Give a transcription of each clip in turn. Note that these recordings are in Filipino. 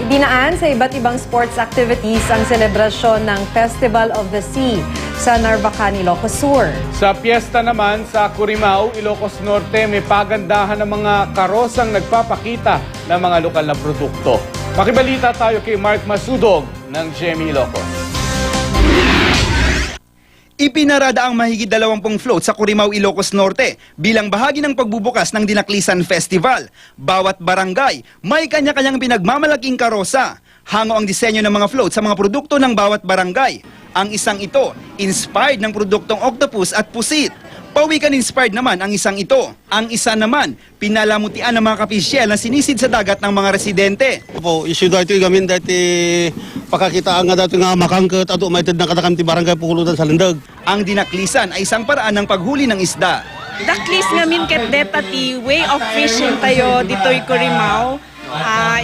Ibinaan sa iba't ibang sports activities ang selebrasyon ng Festival of the Sea sa Narvacan, Ilocos Sur. Sa piyesta naman sa Curimao, Ilocos Norte, may pagandahan ng mga karosang nagpapakita ng mga lokal na produkto. Makibalita tayo kay Mark Masudog ng GMA Ilocos. Ipinarada ang mahigit 20 float sa Curimao, Ilocos Norte bilang bahagi ng pagbubukas ng Dinaklisan Festival. Bawat barangay may kanya-kanyang pinagmamalaking karosa. Hango ang disenyo ng mga float sa mga produkto ng bawat barangay. Ang isang ito, inspired ng produktong octopus at pusit. Pawikan-inspired naman ang isang ito. Ang isa naman, pinalamutian ng mga kapisyel na sinisid sa dagat ng mga residente. Po, isu dati gamin dati pakakita nga dati nga makangket ato maited na katakam ti barangay pukulutan sa lendag. Ang dinaklisan ay isang paraan ng paghuli ng isda. Daklis ngamin ket deta ti way of fishing tayo ditoy Curimao.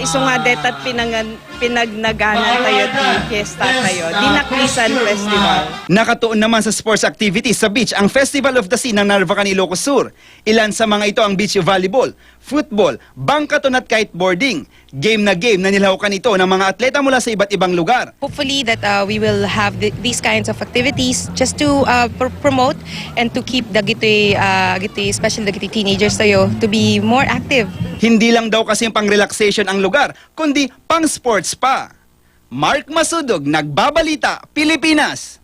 Iso nga deta pinagnaganan tayo ti fiesta tayo. Dinaklisan Festival. Nakatuon naman sa sports activities sa beach ang Festival of the Sea ng Narvacan, Ilocos Sur. Ilan sa mga ito ang beach volleyball, football, bangkaton at kiteboarding. Game na nilahukan ito ng mga atleta mula sa iba't ibang lugar. Hopefully that we will have these kinds of activities just to promote and to keep the gitoy, especially the gitoy teenagers tayo, to be more active. Hindi lang daw kasi pang relaxation ang lugar, kundi pang sports pa. Mark Masudog, Nagbabalita, Pilipinas.